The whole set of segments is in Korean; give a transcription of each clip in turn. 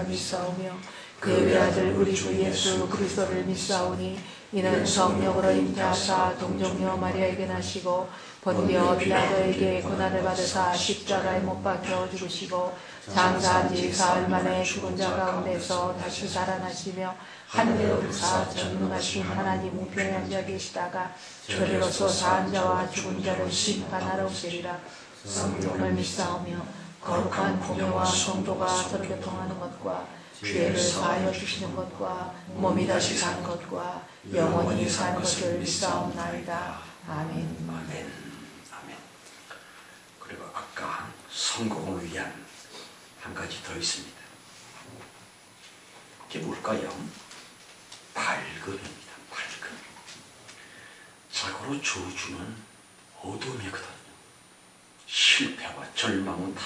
믿사오며 그의 외아들 우리 주 예수 그리스도를 믿사오니 이는 성령으로 잉태하사 동정녀 마리아에게 나시고 본디오 빌라도에게 고난을 받으사 십자가에 못 박혀 죽으시고 장사한 지 사흘 만에 죽은 자 가운데서 다시 살아나시며 하늘에 오르사 전능하신 하나님 우편에 앉아 계시다가 저리로서 사한 자와 죽은 자를 심판하러 오시리라. 성령을 믿사오며 거룩한 공회와 성도가 서로 교통하는 것과 죄를 사하여 주시는 것과 몸이 다시 사는 것과 영원히 사는 것을 믿사옵나이다. 아멘. 아멘. 아멘. 그리고 아까 성공을 위한 한 가지 더 있습니다. 그게 뭘까요? 밝음입니다. 밝음. 자고로 저주는 어둠이거든요. 실패와 절망은 다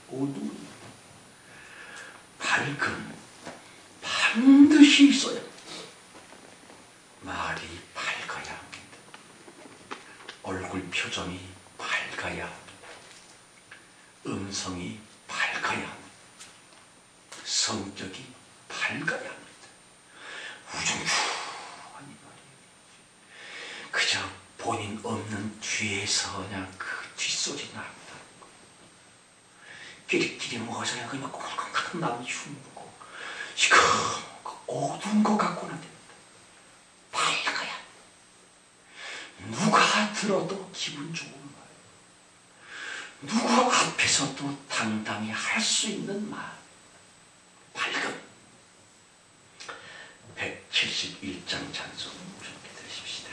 어둠입니다. 밝음 반드시 있어야 합니다. 말이 밝아야 합니다. 얼굴 표정이 밝아야 합니다. 음성이 밝아야 합니다. 성격이 밝아야 합니다. 우중충하니 말이에요. 그저 본인 없는 뒤에서 그냥 그 뒷소리 납니다. 끼리끼리 모아서 그냥 꽁꽁꽁 남이 흉보고 시커멓고 어두운 것 같고는 됩니다. 밝아야 누가 들어도 기분 좋은 말, 누구 앞에서도 당당히 할 수 있는 말, 밝음. 171장 찬송 함께 들으십시다.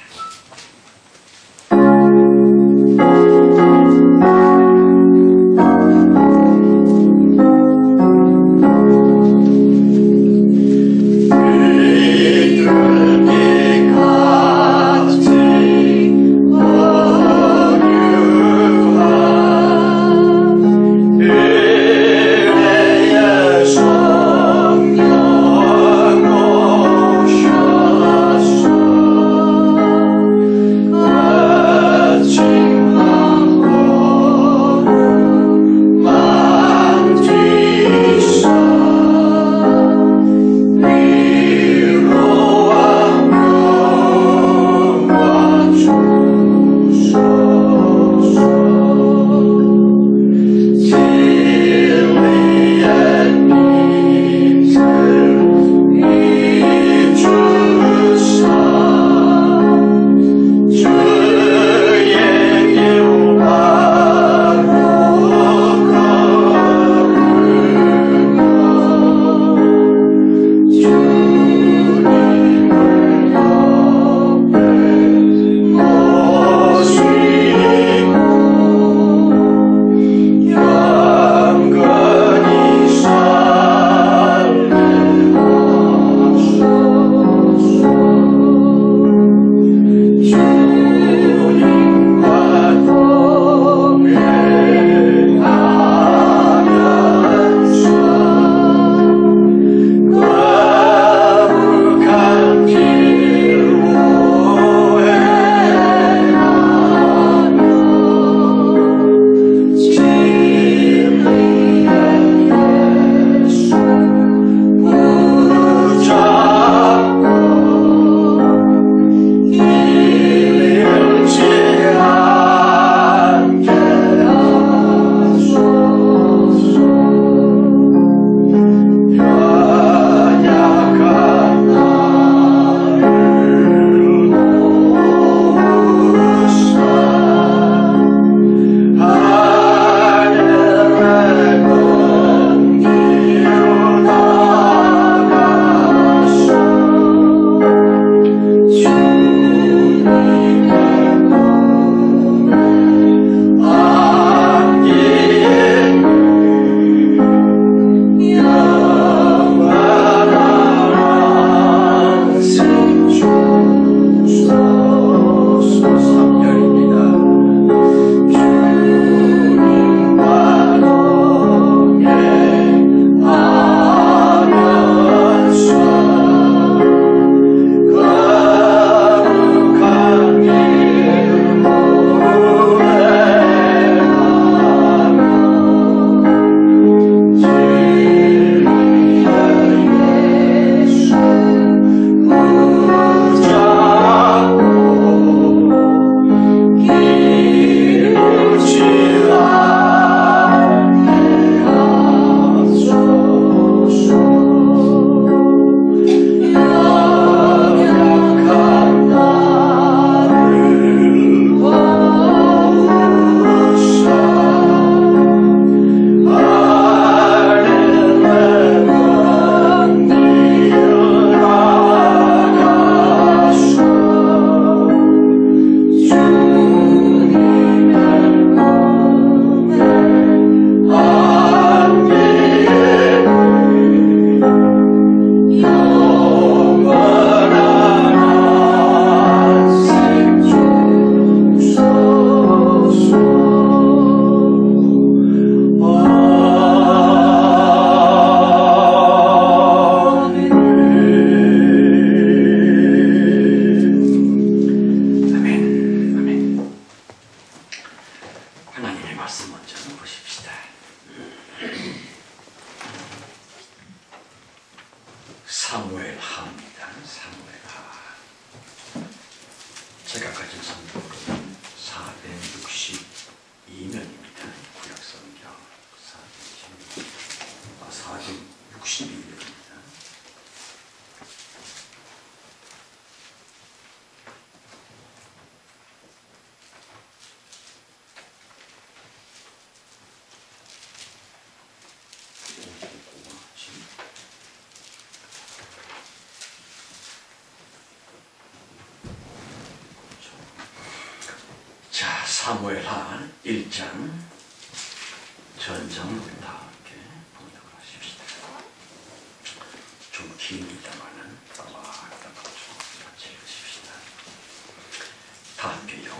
성령 오셔서 사무엘하입니다. 사무엘하. 제가 가진 성경은 462면입니다. 구약성경 462면입니다. 자, 사무엘하 1장 전장부터 함께 봉독을 하십시다. 좀 깁니다만은 따박따박 좀 같이 읽으십시다. 다 함께요.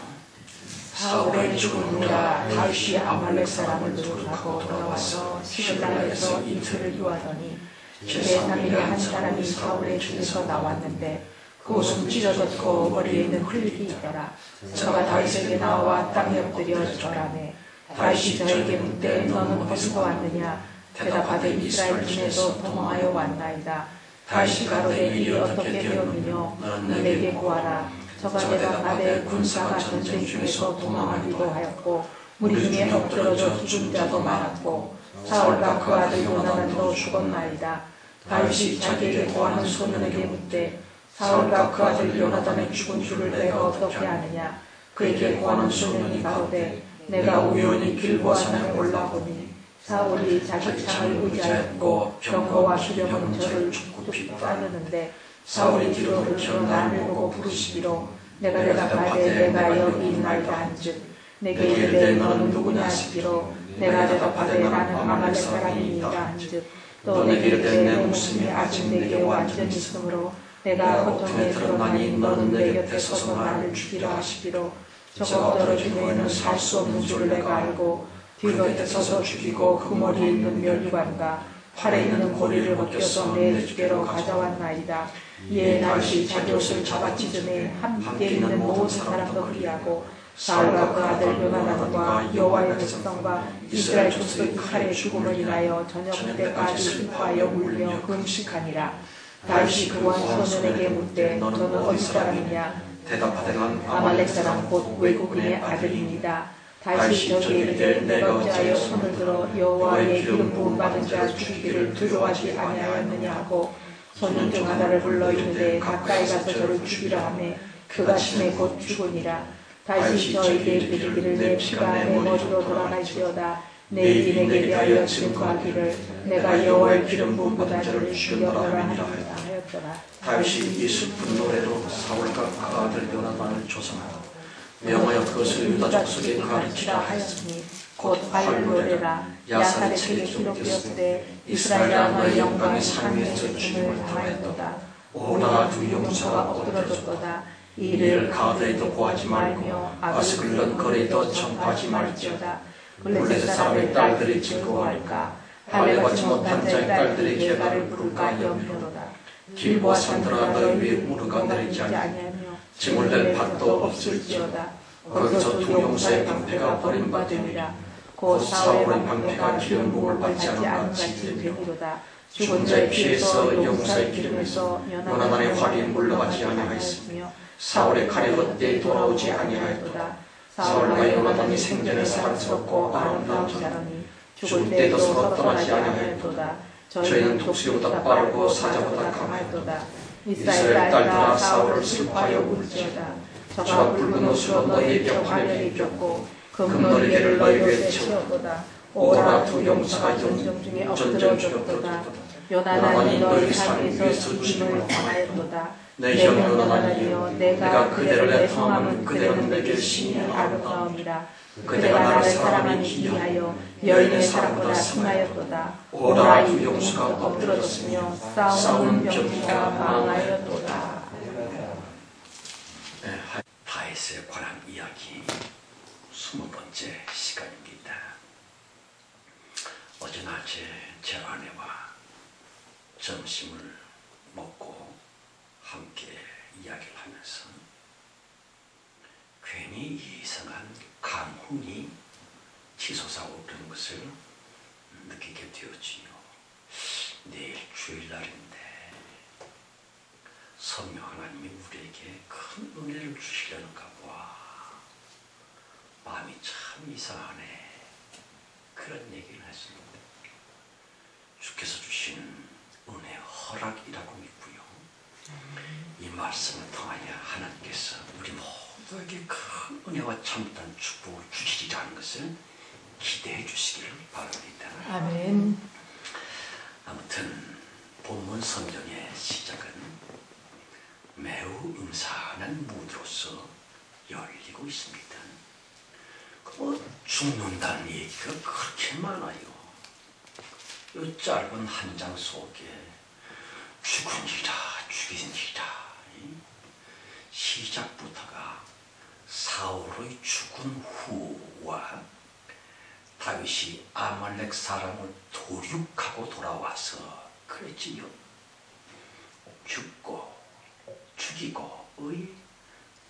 사울의 죽은 후라 다윗이 아말렉 사람을 노력하고 돌아와서 시글락에서 이틀을 유하더니 제3일에 한 사람이 사울의 집에서 나왔는데 그 옷은 찢어졌고 머리에 있는 흙이 있더라. 저가 다윗에게 나와 땅에 엎드려 절하매 다윗이 저에게 묻되 너는 어디서 왔느냐? 대답하되 이스라엘 중에서 도망하여 왔나이다. 다윗이 가로되 일이 어떻게 되었느냐? 내게 구하라. 저가 대답하되 군사가 전쟁 중에서 도망하기도 하였고 무리 중에 엎드러져 죽은 자도 많았고 사울과 그 아들 요나단도 죽었나이다. 다윗이 자기에게 구하는 소년에게 묻되 사울과 그 아들 요나단의 죽은 줄을 내가 어떻게 아느냐? 그에게 구하는 소년이 가로되 내가 우연히 길보아산에 올라보니 사울이 자기 창을 의지하였고 병거와 수령은 저를 죽고 따르는데 사울이 뒤로 돌쳐 나를 보고 부르시기로 내가 대답하되 내가 여기 있나이다 한즉 내게 이르되 너는 누구냐 하시기로 내가 대답하되 나는 아말렉 사람이니이다 한즉 또 내게 이르되 내 목숨이 아직 내게 완전히 있으므로 내가 고통에 들어가니 너는 내 곁에 서서 나를 죽이라 하시기로 저가 엎드러진 후에는 살 수 없는 줄을 내가 알고 뒤곁에 서서 죽이고 그 머리에 있는 멸류관과 팔에 있는 고리를 벗겨서 내 주께로 가져왔나이다. 이에 다윗이 자기 옷을 잡아 찢음에 함께 있는 모든 사람도 그리하고 사울과 그 아들 요나단과 여호와의 백성과 이스라엘 족속이 칼에 죽음을 인하여 저녁 때까지 슬퍼하여 울며 금식하니라. 다윗이 그원 소년에게 묻되 너는 어디 사람이냐? 대답하되 난 아말렉 사람 곧 외국인의 아들입니다. 다윗이 저에게 이르되 내가 어찌하여 손을 들어 여호와의 기름 부음 받은 자 죽이기를 두려워하지 아니하였느냐 하고 소년 중 하나를 불러 이르되 가까이 가서 저를 죽이라 하매 그가 심해 곧 죽으니라. 다윗이 저에게 이르기를 내 피가 내 머리로 돌아갈지어다. 내 일이 내게 대하여 증거하기를 내가 여호와의 기름 부음 받은 자를 죽여버려라 하였더라. 다윗이 이 슬픈 노래로 사울과 그 아들 요나단을 조성하고 명하여 그것을 유다 족속에 가르치라 하였으니 곧 발노래라. 야살의 책에 기록되었으되 이스라엘아 너의 영광의 상위에서 죽임을 당하였도다. 오라 두 용사가 엎드러졌도다. 이를 가드에도 구하지 말며 아스글론 거리에도 전파하지 말지어다. 블레셋 사람의 딸들이 즐거워할까? 할례받지 못한 자의 딸들이 개가를 부를까 염려로다. 길보아 산들아 너희 위에 무르가 내리지 아니하며 짐을 낼 밭도 없을지어다. 거기서 두 용사의 방패가 버림받으니라. 곧 사울의 방패가 기름 부음을 받지 않은 같이 되니로다. 죽은 자의 피에서 용사의 기름에서 요나단의 활이 물러가지 아니하였으며 사울의 칼이 헛되이 돌아오지 아니하였도다. 사울과 요나단이 생전에 사랑스럽고 아름다운 자라니 죽을 때도 서로 떠나지 아니하였도다. 저희는 독수리보다 빠르고 사자보다 강하였도다. 이스라엘 딸들아 사울을 슬퍼하여 울지어다. 저가 붉은 옷으로 너희의 뼈판에 입혔고 금머리개를 너희 위에 채웠도다. 오라 두 용사가 전쟁 중에 엎드러졌도다. 요나단이 너희 산 위에서 죽임을 당하였도다. 내 형 요나단이여 내가 그대를 내 성함은 그대는 내게 심히 아름다움이라. 그대가 나를 사랑하기 위하여 여인의 사랑보다 승하였도다. 오라 두 용수가 엎드러졌으며 싸우는 병기가 망하였도다. 다윗에 관한 이야기 20번째 시간입니다. 어제 낮에 제 아내와 점심을 먹고 함께 이야기를 하면서 괜히 이상한 감흥이 치솟아 오르는 것을 느끼게 되었지요. 내일 주일날인데 성령 하나님이 우리에게 큰 은혜를 주시려는가 봐. 마음이 참 이상하네. 그런 얘기를 했습니다. 주께서 주신 은혜 허락이라고 믿고요. 이 말씀을 통하여 하나님께서 우리 모두에게 큰 은혜와 참된 축복을 주시리라는 것을 기대해 주시기를 바랍니다. 아멘. 아무튼 본문 성경의 시작은 매우 음산한 무드로서 열리고 있습니다. 죽는다는 얘기가 그렇게 많아요. 이 짧은 한 장 속에 죽으니라 죽이니라, 시작부터가 사울의 죽은 후와 다윗이 아말렉 사람을 도륙하고 돌아와서 그랬지요. 죽고 죽이고의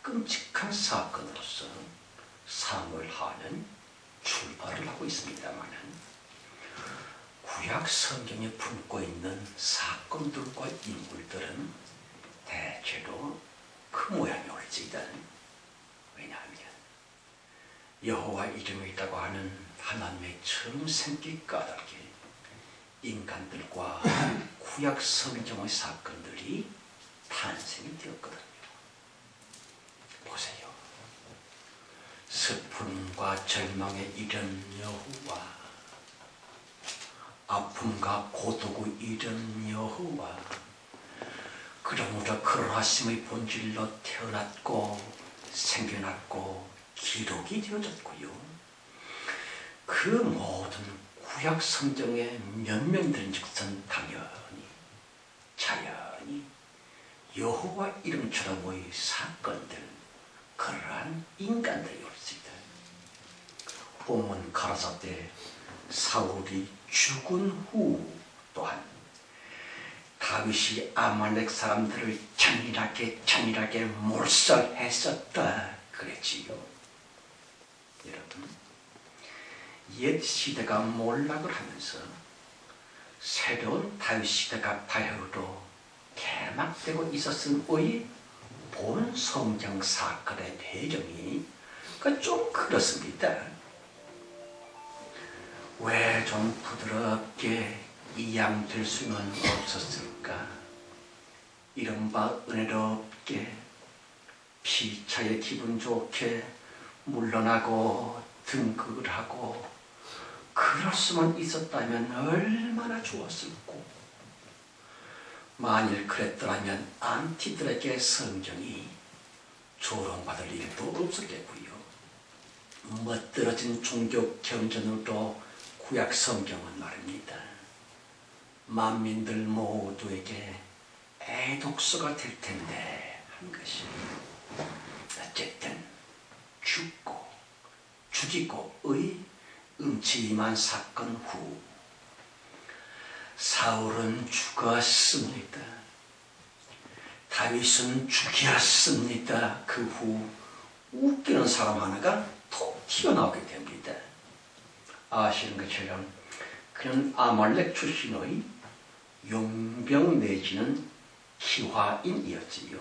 끔찍한 사건으로서 사무엘하는 출발을 하고 있습니다마는 구약 성경에 품고 있는 사건들과 인물들은 대체로 그 모양이 올지다. 왜냐하면 여호와 이름이 있다고 하는 하나님의 처음 생기 까닭에 인간들과 구약 성경의 사건들이 탄생이 되었거든요. 보세요. 슬픔과 절망에 이른 여호와, 아픔과 고독의 이른 여호와, 그러므로 그러하심의 본질로 태어났고 생겨났고 기록이 되어졌고요. 그 모든 구약 성경에 몇 명들은즉슨 당연히 자연히 여호와 이름처럼의 사건들, 그러한 인간들이 옳습니다. 본문 가라사대 사울이 죽은 후 또한 다윗이 아말렉 사람들을 잔인하게 몰살했었다 그랬지요. 여러분, 옛 시대가 몰락을 하면서 새로운 다윗 시대가 바야흐로 개막되고 있었음의 본 성경 사건의 배경이 좀 그렇습니다. 왜 좀 부드럽게 이양될 수는 없었을까? 이른바 은혜롭게 피차에 기분 좋게 물러나고 등극을 하고 그럴 수만 있었다면 얼마나 좋았을꼬. 만일 그랬더라면 안티들에게 성경이 조롱받을 일도 없었겠고요. 멋들어진 종교 경전으로 구약 성경은 말입니다, 만민들 모두에게 애독서가 될 텐데 한 것이, 어쨌든 죽고 죽이고의 음침한 사건 후 사울은 죽었습니다. 다윗은 죽였습니다. 그 후 웃기는 사람 하나가 톡 튀어나오게 됩니다. 아시는 것처럼 그는 아말렉 출신의 용병 내지는 기화인이었지요.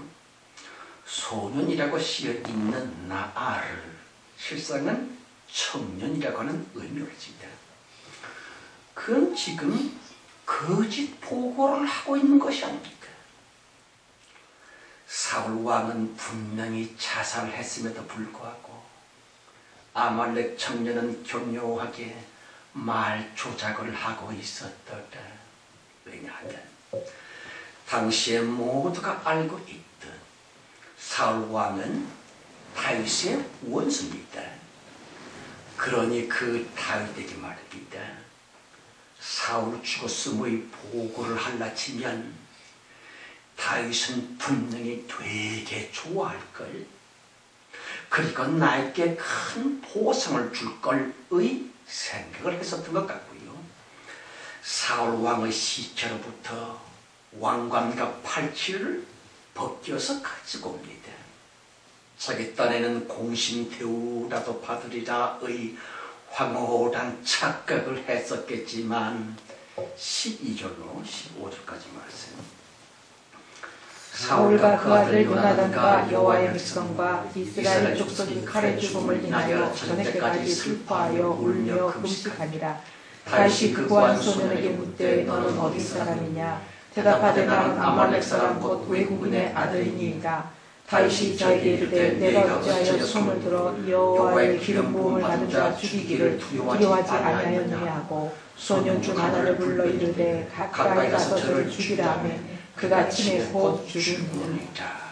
소년이라고 쓰여있는 나아를 실상은 청년이라고 하는 의미였습니다. 그는 지금 거짓 보고를 하고 있는 것이 아닙니까? 사울 왕은 분명히 자살을 했음에도 불구하고 아말렉 청년은 교묘하게 말 조작을 하고 있었더라. 왜냐하면 당시에 모두가 알고 있듯 사울 왕은 다윗의 원수입니다. 그러니 그 다윗에게 말입니다, 사울 죽었음의 보고를 할라치면 다윗은 분명히 되게 좋아할걸, 그리고 나에게 큰 보상을 줄 걸의 생각을 했었던 것 같고요. 사울 왕의 시체로부터 왕관과 팔찌를 벗겨서 가지고 옵니다. 자기 딴에는 공신대우라도 받으리라의 황홀한 착각을 했었겠지만 12절로 15절까지 말씀. 사울과 그 아들 요나단과 여호와의 백성과 이스라엘 족속이 칼의 죽음을 인하여 저녁때까지 슬퍼하여 울며 금식하니라. 다윗이 그 고한 소년에게 묻되 너는 어디 사람이냐. 대답하되 나는 아말렉 사람 곧 외국인의 아들이니이다. 다윗이 저에게 이르되 내가 어찌하여 손을 들어 여호와의 기름 부음을 받은 자 죽이기를 두려워하지 아니하였느냐 하고 소년 중 하나를 불러 이르되 가까이 가서 저를 죽이라 하매 그가 침에 곧 죽으니라.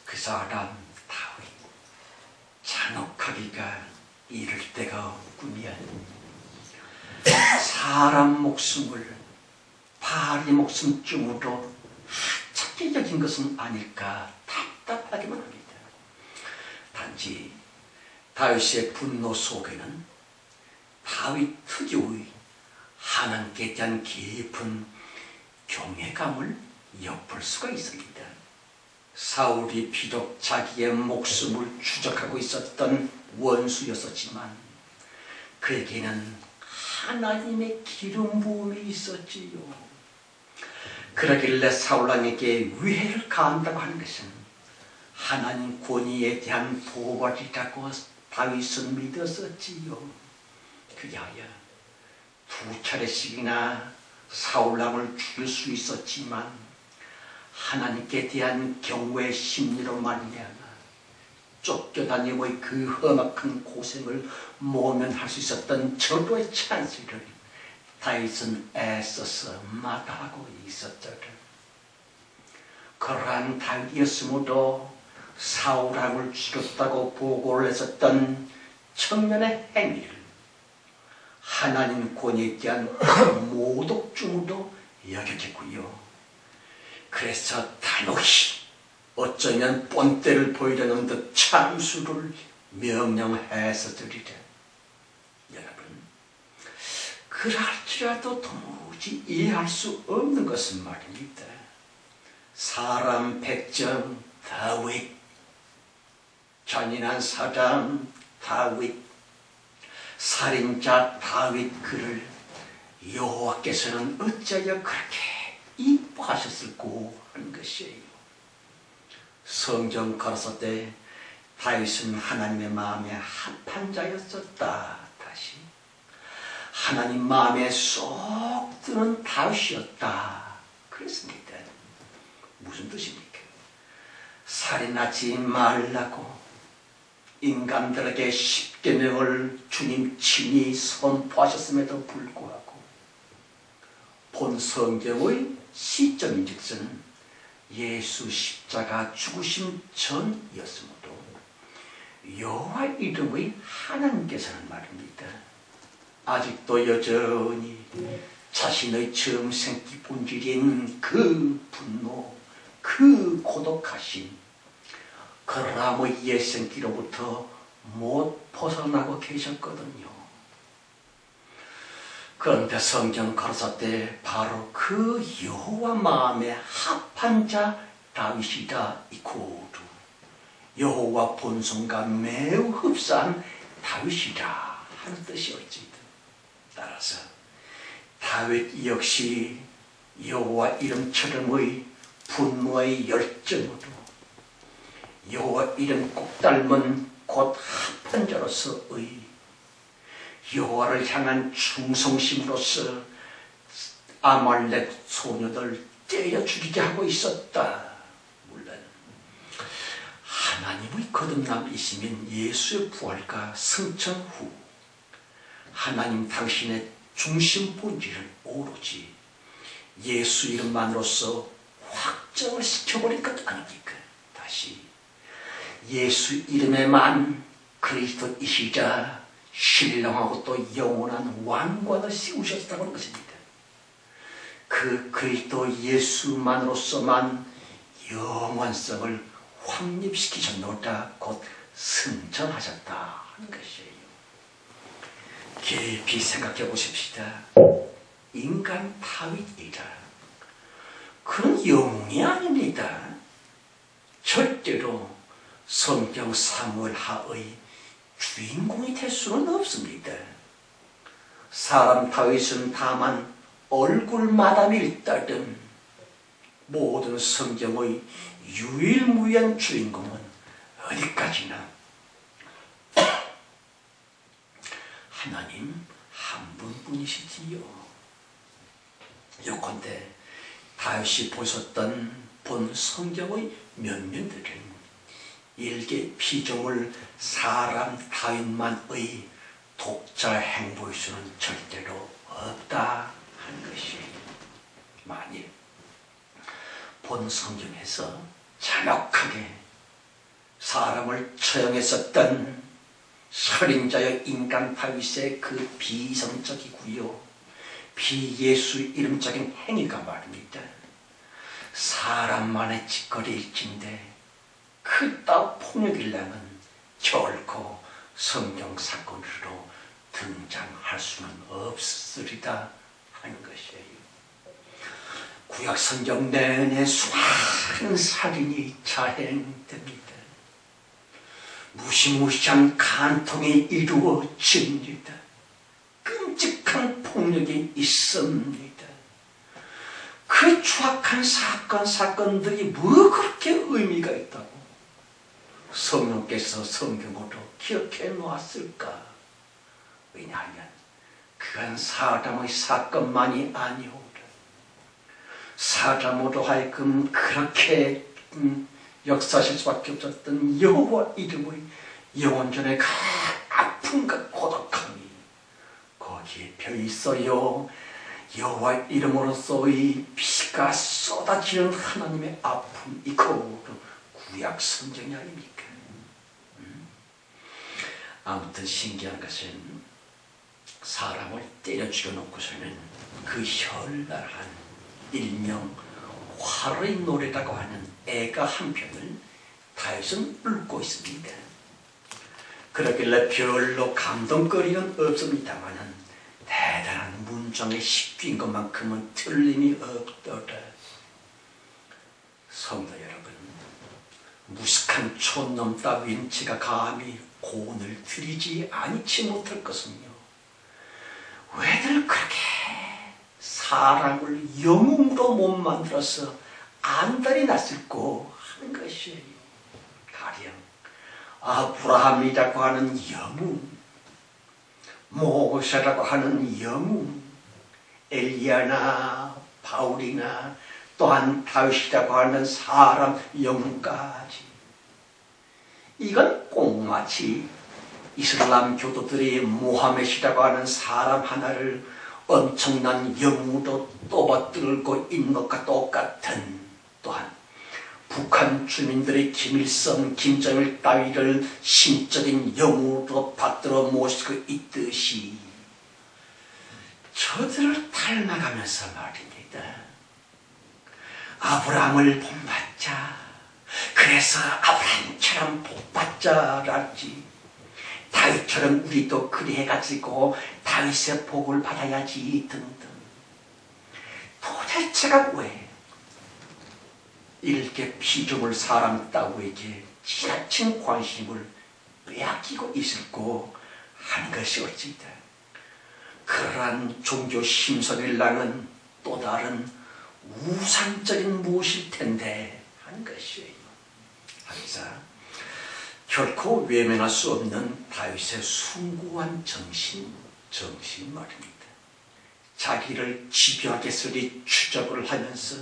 그 사람 다윗 잔혹하기가 이를 데가 없구면 사람 목숨을 파리 목숨쯤으로 하찮게 여긴 것은 아닐까 답답하기만 합니다. 단지 다윗의 분노 속에는 다윗 특유의 하나님께 대한 깊은 경외감을 엿볼 수가 있습니다. 사울이 비록 자기의 목숨을 추적하고 있었던 원수였었지만 그에게는 하나님의 기름 부음이 있었지요. 그러길래 사울왕에게 위해를 가한다고 하는 것은 하나님 권위에 대한 도발이라고 다윗은 믿었었지요. 그리하여 두 차례씩이나 사울왕을 죽일 수 있었지만 하나님께 대한 경외의 심리로 말미암아 쫓겨다니고의 그 험악한 고생을 모면할 수 있었던 절도의 찬스를 다윗은 애써서 마다하고 있었더라. 그러한 다윗이었으므로 사울왕을 죽였다고 보고를 했었던 청년의 행위를 하나님 권위에 대한 모독중으로 여겼겠고요. 그래서 단호히 어쩌면 본때를 보이려는 듯 참수를 명령했었으리라. 여러분, 그럴지라도 도무지 이해할 수 없는 것은 말입니다. 사람 백정 다윗, 잔인한 사람 다윗, 살인자 다윗 그를 여호와께서는 어찌하여 그렇게 이뻐하셨을꼬 하는 것이에요. 성경 가라사대 다윗은 하나님의 마음에 합한 자였었다. 다시 하나님 마음에 쏙 드는 다윗이었다. 그랬습니다. 무슨 뜻입니까? 살인하지 말라고 인간들에게 십계명을 주님 친히 선포하셨음에도 불구하고 본 성경의 시점인즉슨 예수 십자가 죽으심 전이었으므로 여호와 이름의 하나님께서는 말입니다. 아직도 여전히 자신의 정생기 본질인 그 분노, 그 고독하심, 그라모의 옛생기로부터 못 벗어나고 계셨거든요. 그런데 성경 가라사대 바로 그 여호와 마음에 합한 자 다윗이다 이코르 여호와 본성과 매우 흡사한 다윗이라 하는 뜻이었지요. 따라서 다윗 역시 여호와 이름처럼의 분노의 열정으로 여호와 이름 꼭 닮은 곧 합한 자로서의 여호와를 향한 충성심으로서 아말렉 소녀들 때려 죽이게 하고 있었다. 물론 하나님의 거듭남이시면 예수의 부활과 승천 후 하나님 당신의 중심 본질을 오로지 예수 이름만으로서 확정을 시켜버린 것 아닙니까? 다시 예수 이름에만 그리스도이시자 신령하고 또 영원한 왕관을 씌우셨다고 하는 것입니다. 그 그리스도 예수만으로서만 영원성을 확립시키셨노라 곧 승천하셨다 하는 것이에요. 깊이 생각해 보십시다. 인간 다윗이라 그는 영웅이 아닙니다. 절대로 성경 사무엘 하의 주인공이 될 수는 없습니다. 사람 다윗은 다만 얼굴 마담일 따름 모든 성경의 유일무이한 주인공은 어디까지나 하나님 한 분뿐이시지요. 요컨대 다윗이 보셨던 본 성경의 면면들은 일개 피조물 사람 다윗만의 독자 행보일 수는 절대로 없다 하는 것이에요. 만일 본 성경에서 잔혹하게 사람을 처형했었던 살인자의 인간 다윗의 그 비이성적이고요, 비예수 이름적인 행위가 말입니다. 사람만의 짓거리일진데 그따 폭력일랑은 결코 성경 사건으로 등장할 수는 없으리다 하는 것이에요. 구약 성경 내내 수많은 살인이 자행됩니다. 무시무시한 간통이 이루어집니다. 끔찍한 폭력이 있습니다. 그 추악한 사건들이 뭐 그렇게 의미가 있다고 성령께서 성경으로 기억해 놓았을까? 왜냐하면 그건 사람의 사건만이 아니오라. 사람으로 하여금 그렇게 역사하실 수밖에 없었던 여호와 이름의 영원전의 그 아픔과 고독함이 거기에 펴있어요. 여호와 이름으로서의 피가 쏟아지는 하나님의 아픔이고 구약 성경이 아닙니까? 아무튼 신기한 것은 사람을 때려 죽여놓고서는 그 현란한 일명 화의 노래라고 하는 애가 한 편을 다윗은 읊고 있습니다. 그러길래 별로 감동거리는 없습니다마는 대단한 문장의 십귀인 것만큼은 틀림이 없더라. 성도 여러분, 무식한 촌놈 따윈 지가 감히 고운을 들이지 아니치 못할 것은요, 왜들 그렇게 사람을 영웅으로 못 만들어서 안달이 났을꼬 하는 것이에요. 가령 아브라함이라고 하는 영웅, 모세라고 하는 영웅, 엘리야나 바울이나 또한 다윗이라고 하는 사람 영웅까지, 이건 꽁마치 이슬람 교도들이 모하메시라고 하는 사람 하나를 엄청난 영웅으로 떠받들고 있는 것과 똑같은, 또한 북한 주민들의 김일성, 김정일 따위를 신적인 영웅으로 받들어 모시고 있듯이 저들을 닮아가면서 말입니다. 아브라함을 본받자, 그래서 아브라함처럼 복받자랄지, 다윗처럼 우리도 그리해가지고 다윗의 복을 받아야지 등등. 도대체가 왜 이렇게 피조물 사람 따위에게 지나친 관심을 빼앗기고 있을꼬 하는 것이 어찌다. 그러한 종교 심성일랑은 또 다른 우상적인 무엇일 텐데 하는 것이에요. 하기사 결코 외면할 수 없는 다윗의 숭고한 정신 말입니다. 자기를 집요하게 추적을 하면서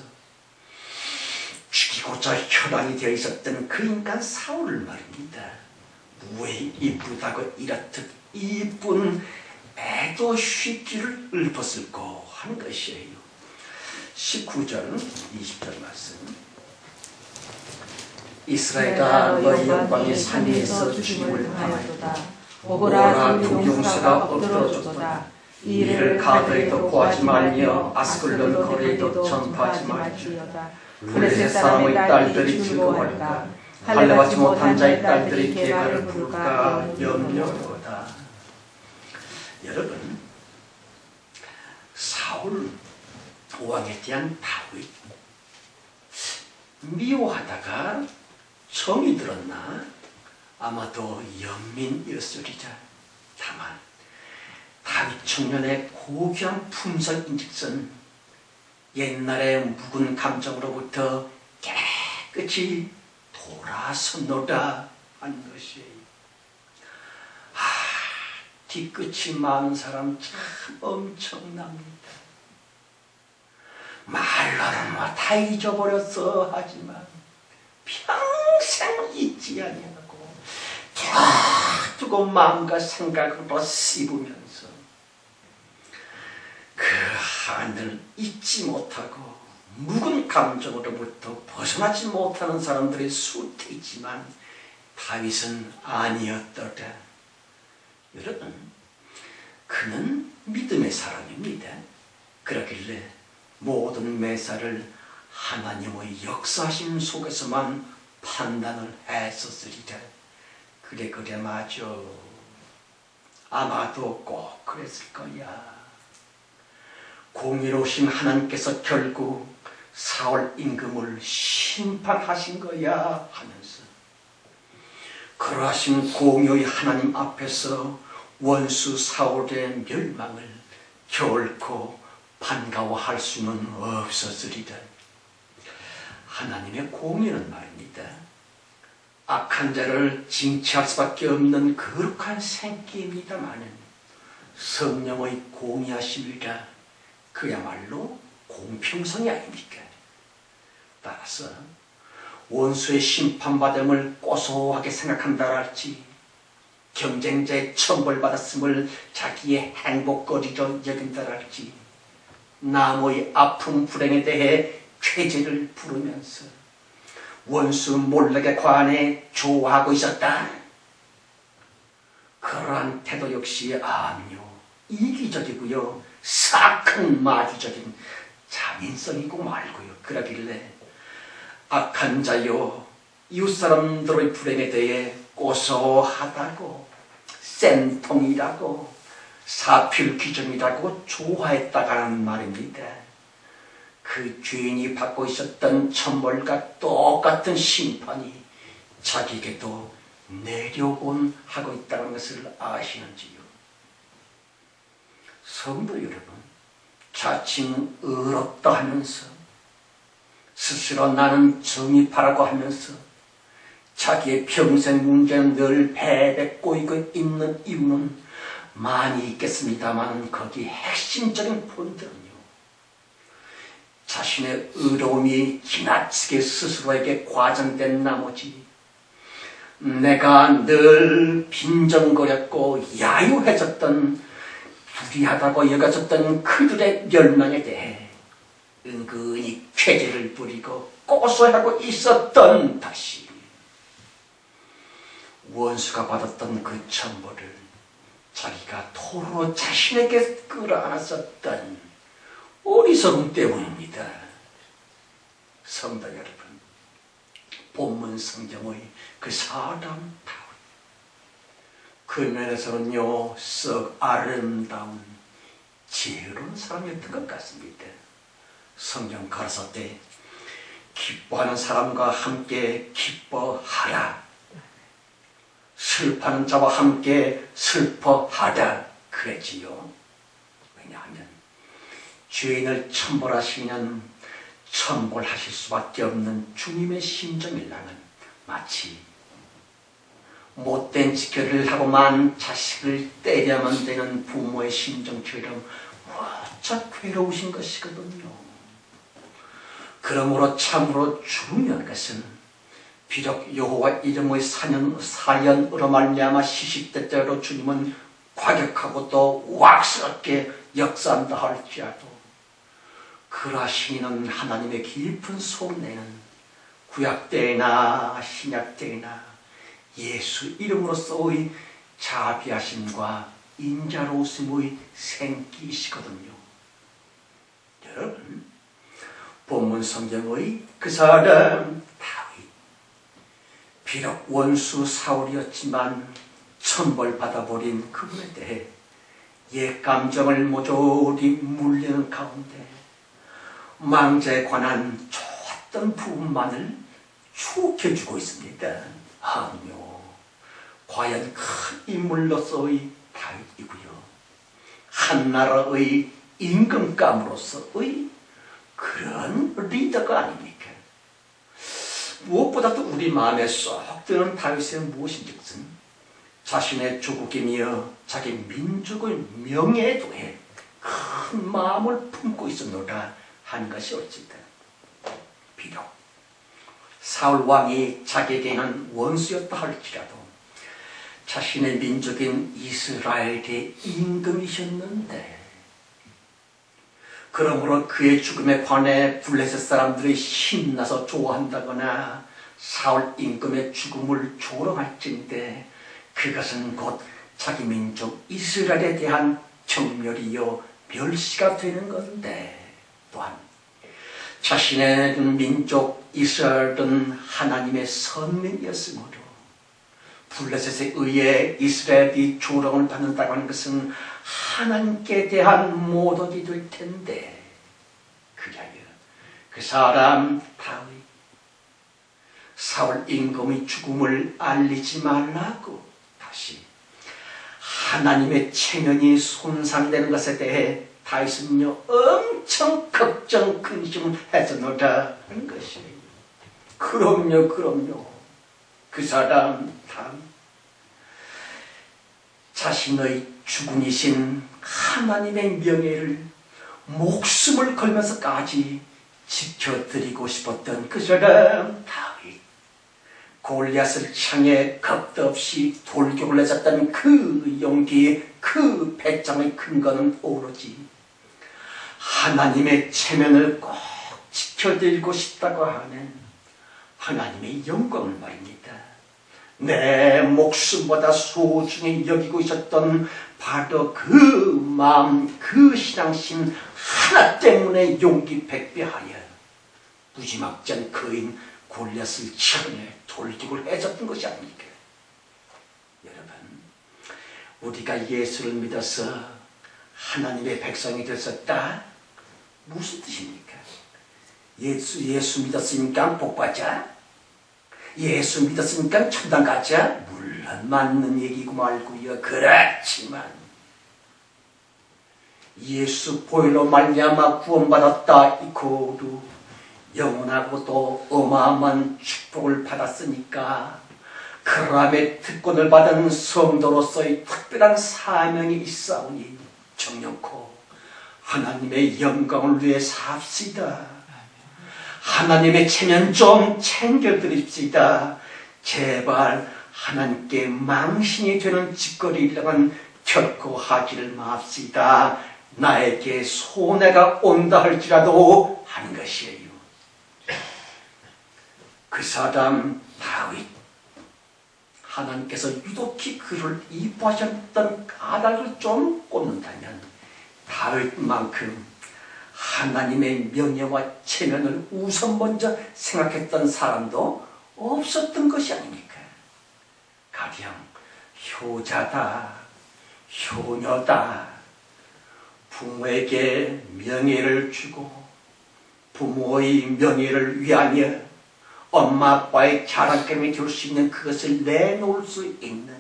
죽이고자 혈안이 되어 있었던 그 인간 사울을 말입니다. 왜 이쁘다고 이렇듯 이쁜 애도 쉽기를 읊었을꼬 하는 것이에요. 19절 20절 말씀. 이스라엘아, 너희 영광이 산 위에서 주님을 당하였도다. 오보라 두 용사가 엎드러졌도다. 이 일을 가드에도 고하지 말며 아스글론 거리에도 전파하지 말지어다. 블레셋 사람의 딸들이 즐거워할까? 할례받지 못한 자의 딸들이 개가를 부를까 염려하도다. 여러분, 사울 왕에 대한 다윗 미워하다가 정이 들었나? 아마도 연민이었으리라. 다만 다윗 청년의 고귀한 품성인즉슨 옛날의 묵은 감정으로부터 깨끗이 돌아섰노라 하는 것이. 뒤끝이 많은 사람 참 엄청납니다. 말로는 뭐 다 잊어버렸어 하지만 평생 잊지 아니하고 두고 마음과 생각으로 씹으면서 그 한을 잊지 못하고 묵은 감정으로부터 벗어나지 못하는 사람들이 수도 있지만 다윗은 아니었더라. 여러분, 그는 믿음의 사람입니다. 그러길래 모든 매사를 하나님의 역사심 속에서만 판단을 했었으리라. 그래 맞아. 아마도 꼭 그랬을 거야. 공의로우신 하나님께서 결국 사울 임금을 심판하신 거야 하면서 그러하신 공의의 하나님 앞에서 원수 사울의 멸망을 결코 반가워할 수는 없었으리라. 하나님의 공의는 말입니다. 악한 자를 징치할 수밖에 없는 거룩한 생기입니다마는 성령의 공의하심이라 그야말로 공평성이 아닙니까? 따라서 원수의 심판받음을 고소하게 생각한다 할지 경쟁자의 천벌받았음을 자기의 행복거리로 여긴다 할지 남의 아픔 불행에 대해 쾌재를 부르면서 원수 몰락에 관해 좋아하고 있었다. 그러한 태도 역시 암요 이기적이고요 사악한 마귀적인 장인성이고 말고요. 그러길래 악한 자요 이웃사람들의 불행에 대해 고소하다고 센통이라고 사필귀정이라고 좋아했다가는 말입니다. 그 죄인이 받고 있었던 천벌과 똑같은 심판이 자기에게도 내려온 하고 있다는 것을 아시는지요? 성도 여러분, 자칭 의롭다 하면서 스스로 나는 정의파라고 하면서 자기의 평생 문제는 늘 배배 꼬이고 있는 이유는 많이 있겠습니다만 거기 핵심적인 본들은요, 자신의 의로움이 지나치게 스스로에게 과장된 나머지 내가 늘 빈정거렸고 야유해졌던 불의하다고 여겨졌던 그들의 멸망에 대해 은근히 쾌재를 부리고 고소하고 있었던 다시 원수가 받았던 그 천벌을 자기가 토로 자신에게 끌어안았었던 어리석음 때문입니다. 성도 여러분, 본문 성경의 그 사람 다운 그 면에서는요 썩 아름다운 지혜로운 사람이었던 것 같습니다. 성경 가라사 때 기뻐하는 사람과 함께 기뻐하라, 슬퍼하는 자와 함께 슬퍼하라 그랬지요. 왜냐하면 죄인을 천벌하시면 천벌하실 수밖에 없는 주님의 심정이라면 마치 못된 짓거리를 하고만 자식을 때려야만 되는 부모의 심정처럼 무척 괴로우신 것이거든요. 그러므로 참으로 중요한 것은 비록 여호와 이름의 사연으로 말미암아 시시때때로 주님은 과격하고 또 우악스럽게 역사한다 할지라도 그러하시는 하나님의 깊은 속내는 구약 때나 신약 때나 예수 이름으로서의 자비하심과 인자로우심의 생기시거든요. 여러분, 본문 성경의 그 사람 다윗, 비록 원수 사울이었지만 천벌받아버린 그분에 대해 옛 감정을 모조리 물리는 가운데 망자에 관한 좋았던 부분만을 추억해주고 있습니다. 하며 과연 큰 인물로서의 다윗이고요, 한 나라의 임금감으로서의 그 거 아닙니까? 무엇보다도 우리 마음에 쏙 드는 다윗의 무엇인즉슨 자신의 조국이며 자기 민족의 명예에 대해 큰 마음을 품고 있었노라 하는 것이 옳지다. 비록 사울 왕이 자기에게는 원수였다 할지라도 자신의 민족인 이스라엘의 임금이셨는데, 그러므로 그의 죽음에 관해 블레셋 사람들이 신나서 좋아한다거나 사울 임금의 죽음을 조롱할진데 그것은 곧 자기 민족 이스라엘에 대한 정멸이요 멸시가 되는 건데, 또한 자신의 민족 이스라엘은 하나님의 선민이었으므로 블레셋에 의해 이스라엘이 조롱을 받는다고 하는 것은 하나님께 대한 모독이 될 텐데, 그리하여 그 사람 다윗 사울 임금의 죽음을 알리지 말라고 다시 하나님의 체면이 손상되는 것에 대해 다윗은요 엄청 걱정 근심을 했었노라 하는 것이에요. 그럼요. 그 사람 다윗 자신의 주군이신 하나님의 명예를 목숨을 걸면서까지 지켜드리고 싶었던 그 사람 다윗, 골리앗을 향해 겁도 없이 돌격을 내셨던 그 용기, 그 배짱의 근거는 오로지 하나님의 체면을 꼭 지켜드리고 싶다고 하는 하나님의 영광을 말입니다. 내 목숨보다 소중히 여기고 있었던 바로 그 마음, 그 신앙심 하나 때문에 용기 백배하여 무지막지한 거인 골리앗을 향해 돌격을 해줬던 것이 아닙니까? 여러분, 우리가 예수를 믿어서 하나님의 백성이 되었다? 무슨 뜻입니까? 예수 믿었으니까 복받자? 예수 믿었으니까 천당 가자? 물론 맞는 얘기고 말고요. 그렇지만 예수 보혈로 말미암아 구원받았다 이코도 영원하고 또 어마어마한 축복을 받았으니까 그람의 특권을 받은 성도로서의 특별한 사명이 있사오니 정령코 하나님의 영광을 위해 삽시다. 하나님의 체면 좀 챙겨드립시다. 제발 하나님께 망신이 되는 짓거리라면 결코 하기를 맙시다. 나에게 손해가 온다 할지라도 하는 것이에요. 그 사람 다윗, 하나님께서 유독히 그를 이뻐하셨던 까닭을 좀 꼽는다면 다윗만큼 하나님의 명예와 체면을 우선 먼저 생각했던 사람도 없었던 것이 아닙니까? 가령 효자다, 효녀다, 부모에게 명예를 주고 부모의 명예를 위하여 엄마 아빠의 자랑감이 될 수 있는 그것을 내놓을 수 있는,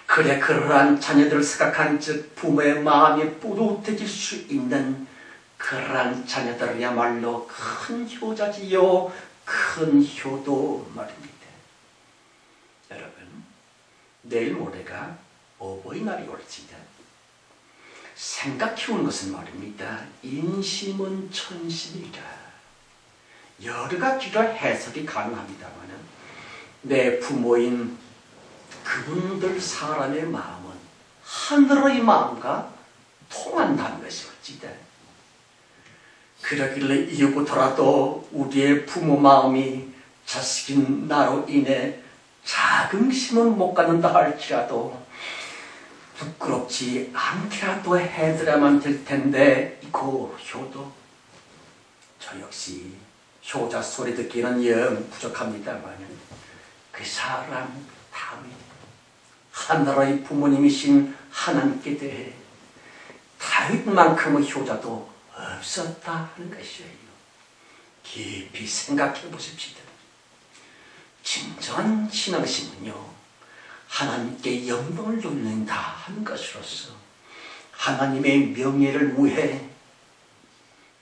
그래 그러한 자녀들을 생각한 즉 부모의 마음이 뿌듯해질 수 있는 그러한 자녀들이야말로 큰 효자지요, 큰 효도 말입니다. 여러분, 내일 모레가 어버이날이 올지다. 생각해오는 것은 말입니다. 인심은 천심이라. 여러 가지로 해석이 가능합니다만 내 부모인 그분들 사람의 마음은 하늘의 마음과 통한다는 것이 어찌다. 그러길래 이후부터라도 우리의 부모 마음이 자식인 나로 인해 자긍심은 못 갖는다 할지라도 부끄럽지 않게라도 해드려야만 될 텐데 이고 효도. 저 역시 효자 소리 듣기는 영 부족합니다만 그 사람 다윗, 하나의 부모님이신 하나님께 대해 다윗만큼의 효자도 없었다 하는 것이에요. 깊이 생각해 보십시다. 진정한 신앙심은요, 하나님께 영광을 돌린다 하는 것으로서 하나님의 명예를 위해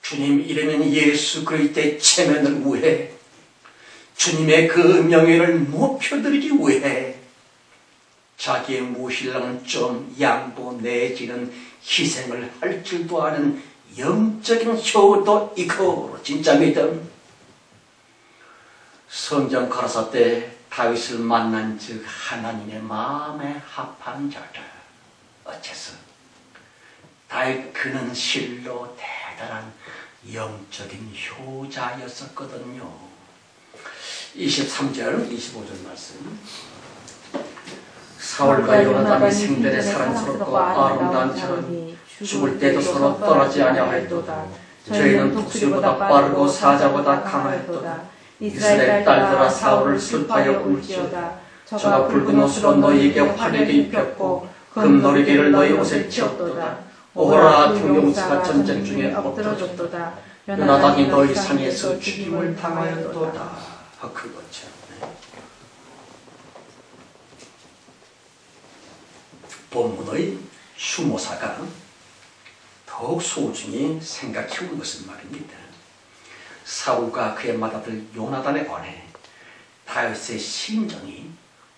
주님 이름인 예수 그리스도의 체면을 위해, 주님의 그 명예를 높여드리기 위해 자기의 무신랑은 좀 양보 내지는 희생을 할 줄도 아는 영적인 효도 있고 진짜 믿음. 성경 가라사 때 다윗을 만난 즉 하나님의 마음에 합한 자들. 어째서 다윗 그는 실로 대단한 영적인 효자였었거든요. 23절 25절 말씀. 사울과 요나단이 생전에 사랑스럽고 아름다운 자니 죽을 때도 서로 떠나지 아니하였도다. 저희는 독수리보다 빠르고 사자보다 강하였도다. 이스라엘 딸들아 사울을 슬퍼하여 울지어다. 저가 붉은 옷으로 너희에게 화려하게 입혔고 금노리개를 너희 옷에 씌웠도다. 오호라 두용사가 전쟁 중에 엎드러졌도다. 요나단이 너희 상에서 죽임을 당하였도다. 그거죠. 본문의 휴모사가 더욱 소중히 생각해온 것은 말입니다. 사울과 그의 맏아들 요나단에 관해 다윗의 심정이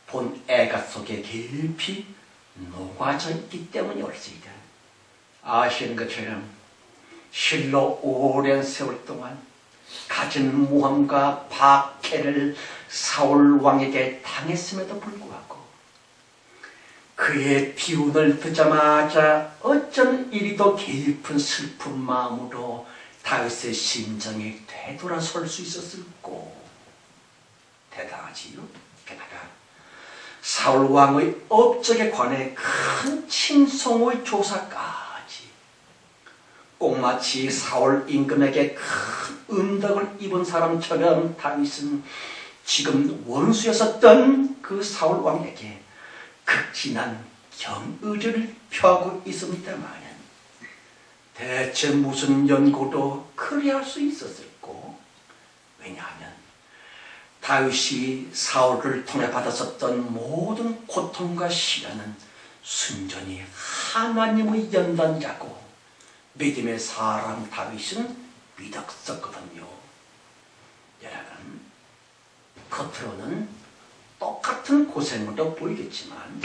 본 애가 속에 깊이 녹아져 있기 때문이었습니다. 아시는 것처럼 실로 오랜 세월 동안 가진 모함과 박해를 사울 왕에게 당했음에도 불구하고 그의 비운을 듣자마자 어쩐 이리도 깊은 슬픈 마음으로 다윗의 심정이 되돌아설 수 있었을꼬. 대단하지요. 게다가 사울 왕의 업적에 관해 큰 칭송의 조사까지 꼭 마치 사울 임금에게 큰 은덕을 입은 사람처럼 다윗은 지금 원수였었던 그 사울 왕에게 극진한 경의를 표하고 있습니다만 대체 무슨 연고로 그리할 수 있었을꼬? 왜냐하면 다윗이 사울을 통해 받았었던 모든 고통과 시련은 순전히 하나님의 연단자고 믿음의 사람 다윗은 믿었었거든요. 여러분, 겉으로는 똑같은 고생으로 보이겠지만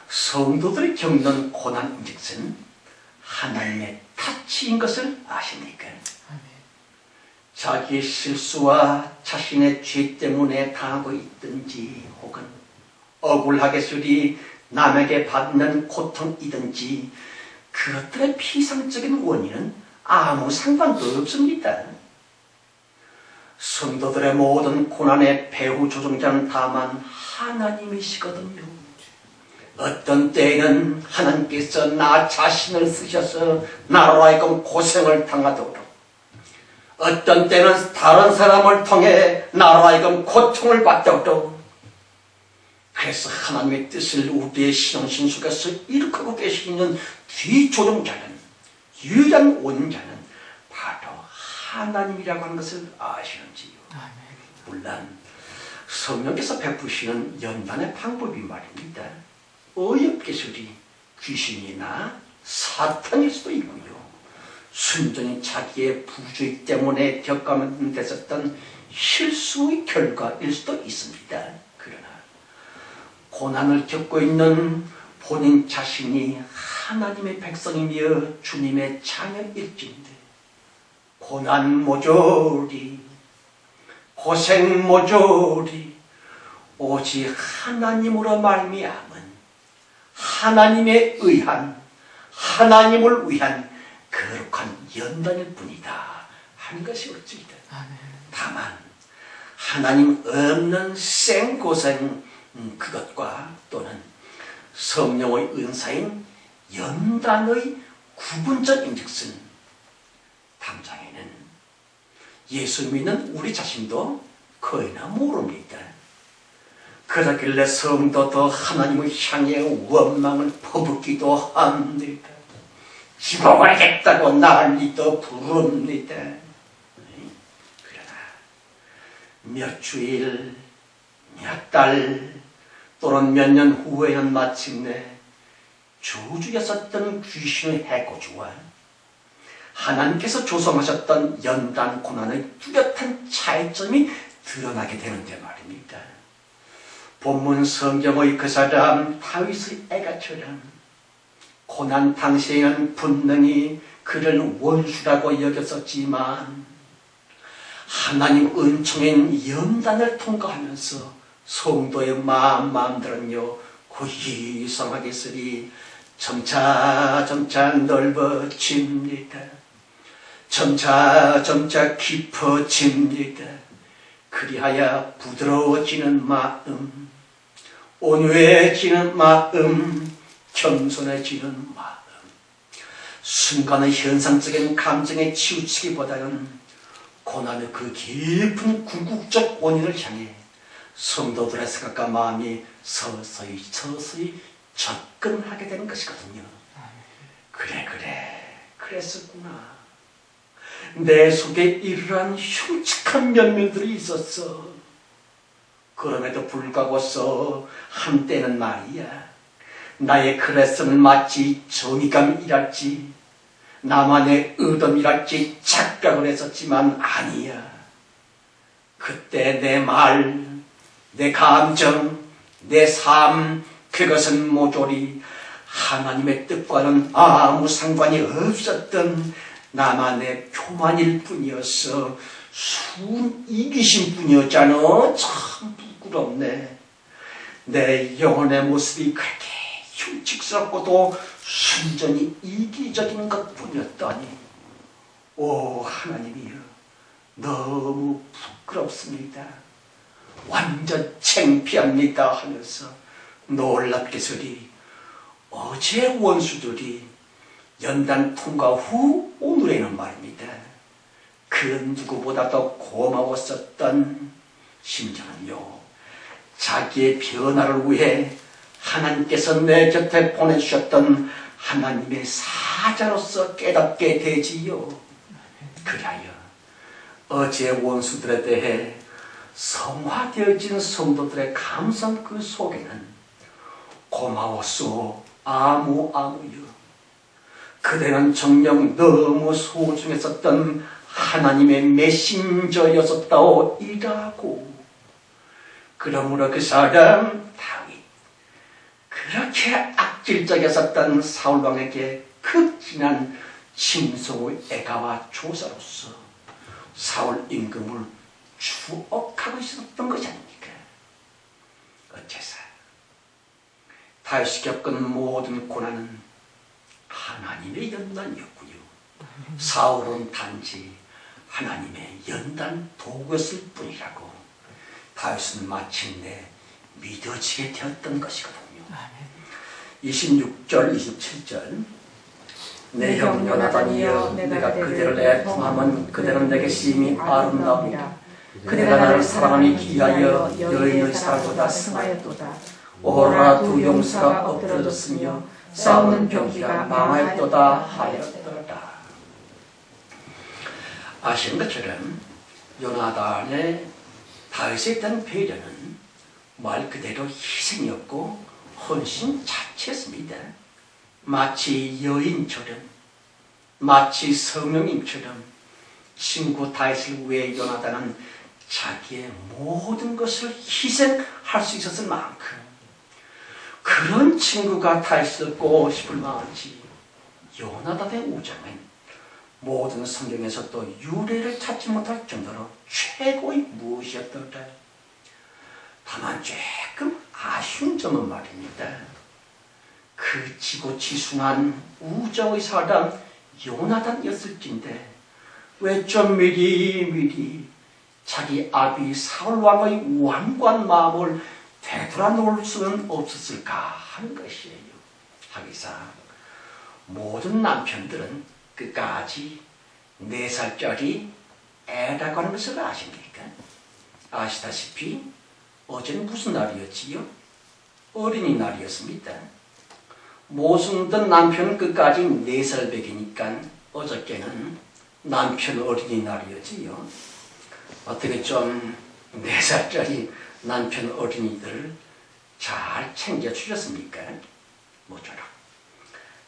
성도들이 겪는 고난인즉슨 하나님의 타치인 것을 아십니까? 자기의 실수와 자신의 죄 때문에 당하고 있든지 혹은 억울하게 소리 남에게 받는 고통이든지 그것들의 피상적인 원인은 아무 상관도 없습니다. 성도들의 모든 고난의 배후 조종자는 다만 하나님이시거든요. 어떤 때에는 하나님께서 나 자신을 쓰셔서 나로 하여금 고생을 당하도록, 어떤 때는 다른 사람을 통해 나로 하여금 고통을 받도록, 그래서 하나님의 뜻을 우리의 신앙생활에서 일으키고 계시는 뒤조종자는, 유일한 원자는 바로 하나님이라고 하는 것을 아시는지요? 물론 성령께서 베푸시는 연단의 방법이 말입니다. 어렵게서리 귀신이나 사탄일 수도 있고요. 순전히 자기의 부주의 때문에 겪으면 됐었던 실수의 결과일 수도 있습니다. 그러나 고난을 겪고 있는 본인 자신이 하나님의 백성이며 주님의 자녀일진데 고난 모조리, 고생 모조리 오직 하나님으로 말미암은 하나님에 의한, 하나님을 위한 거룩한 연단일 뿐이다 하는 것이 옳습니다. 다만 하나님 없는 생고생 그것과 또는 성령의 은사인 연단의 구분점인즉슨 당장에는 예수 믿는 우리 자신도 거의나 모릅니다. 그러길래 성도도 하나님을 향해 원망을 퍼붓기도 합니다. 지옥을겠다고 난리도 부릅니다. 그러나 몇 주일, 몇 달 또는 몇 년 후에는 마침내 주주였었던 귀신의 해코지와 하나님께서 조성하셨던 연단 고난의 뚜렷한 차이점이 드러나게 되는데 말입니다. 본문 성경의 그 사람 다윗의 애가처럼 고난 당시에는 분명히 그를 원수라고 여겼었지만 하나님 은총인 연단을 통과하면서 성도의 마음들은요 고이성하게 쓰리 점차 넓어집니다. 점차 깊어집니다. 그리하여 부드러워지는 마음, 온유해지는 마음, 겸손해지는 마음. 순간의 현상적인 감정에 치우치기보다는 고난의 그 깊은 궁극적 원인을 향해 성도들의 생각과 마음이 서서히 접근하게 되는 것이거든요. 그랬었구나. 내 속에 이러한 흉측한 면면들이 있었어. 그럼에도 불구하고서 한때는 말이야, 나의 그랬음은 마치 정의감이랄지 나만의 의dom이랄지 착각을 했었지만 아니야. 그때 내 말, 내 감정, 내 삶, 그것은 모조리 하나님의 뜻과는 아무 상관이 없었던 나만의 교만일 뿐이었어. 순 이기심 뿐이었잖아. 참 부끄럽네. 내 영혼의 모습이 그렇게 흉측스럽고도 순전히 이기적인 것 뿐이었다니. 오 하나님이여, 너무 부끄럽습니다. 완전 창피합니다 하면서 놀랍게 소리 어제 원수들이 연단 통과 후 오늘에는 말입니다. 그 누구보다도 고마웠었던 심정은요, 자기의 변화를 위해 하나님께서 내 곁에 보내주셨던 하나님의 사자로서 깨닫게 되지요. 그리하여 어제 원수들에 대해 성화되어진 성도들의 감성 그 속에는 고마웠소 아무요. 그대는 정녕 너무 소중했었던 하나님의 메신저였었다오 이라고. 그러므로 그 사람 다윗, 그렇게 악질적이었었던 사울왕에게 극진한 칭송의 애가와 조사로서 사울 임금을 추억하고 있었던 것이 아닙니까? 어째서 다윗이 겪은 모든 고난은 하나님의 연단이었군요. 사울은 단지 하나님의 연단 도구였을 뿐이라고 다윗은 마침내 믿어지게 되었던 것이거든요. 26절 27절 내 형 요나단이여, 내가 그대를 애통하면 그대는 내게 심히 아름다우리라. 그대가 나를 사랑하니 기하여 여인의 사랑보다 승하였도다. 오호라 두 용사가 엎드러졌으며 싸우는 병기가 망하였도다 하였더라. 아시는 것처럼 요나단의 다윗에 대한 배려는 말 그대로 희생이었고 헌신 자체였습니다. 마치 여인처럼, 마치 성령님처럼 친구 다윗을 위해 요나단은 자기의 모든 것을 희생할 수 있었을 만큼 그런 친구가 다윗을 꼭 싶을 만한지 요나단의 우정은 모든 성경에서도 유래를 찾지 못할 정도로 최고의 무엇이었더라. 다만 조금 아쉬운 점은 말입니다. 그 지고지순한 우정의 사람 요나단이었을진데 왜 좀 미리 자기 아비 사울왕의 완고한 마음을 되돌아놓을 수는 없었을까 하는 것이에요. 하기사 모든 남편들은 끝까지 4살짜리 애라고 하는 것을 아십니까? 아시다시피 어제는 무슨 날이었지요? 어린이날이었습니다. 모순된 남편은 끝까지 4살 배기니까 어저께는 남편 어린이날이었지요. 어떻게 좀 4살짜리 남편 어린이들을 잘 챙겨주셨습니까? 모쪼록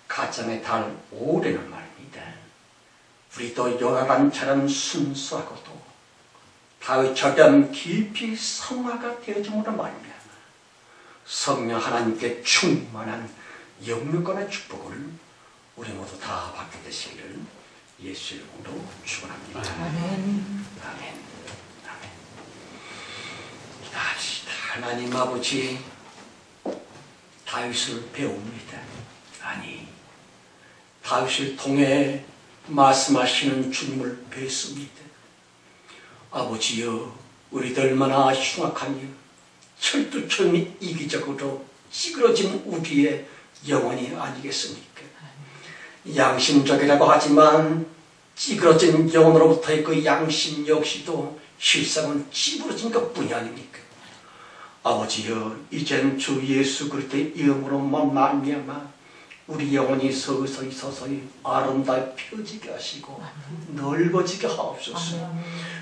가정의 달 올해는 말입니다. 우리도 요나단처럼 순수하고도 다윗처럼 깊이 성화가 되어짐으로 말미암아 성령 하나님께 충만한 영육간의 축복을 우리 모두 다 받게 되시기를 예수 이름으로 축원합니다. 아멘. 아멘. 아멘. 기도합시다. 하나님 아버지, 다윗을 배웁니다. 아니, 다윗을 통해 말씀하시는 주님을 뵙습니다. 아버지여, 우리들 얼마나 흉악하며 철두처럼 이기적으로 찌그러진 우리의 영혼이 아니겠습니까? 양심적이라고 하지만 찌그러진 영혼으로부터의 그 양심 역시도 실상은 찌그러진 것뿐이 아닙니까? 아버지여, 이젠 주 예수 그리스도의 이름으로만 말미암아 우리 영혼이 서서히 아름다이 펴지게 하시고 넓어지게 하옵소서.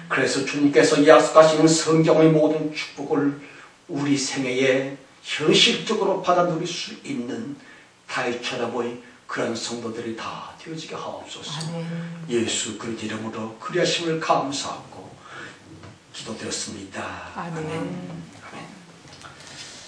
그래서 주님께서 약속하시는 성경의 모든 축복을 우리 생애에 현실적으로 받아 누릴 수 있는 다윗처럼의 그런 성도들이 다 되어지게 하옵소서. 예수 그리스도 이름으로 그리하심을 감사하고 기도드렸습니다. 아멘.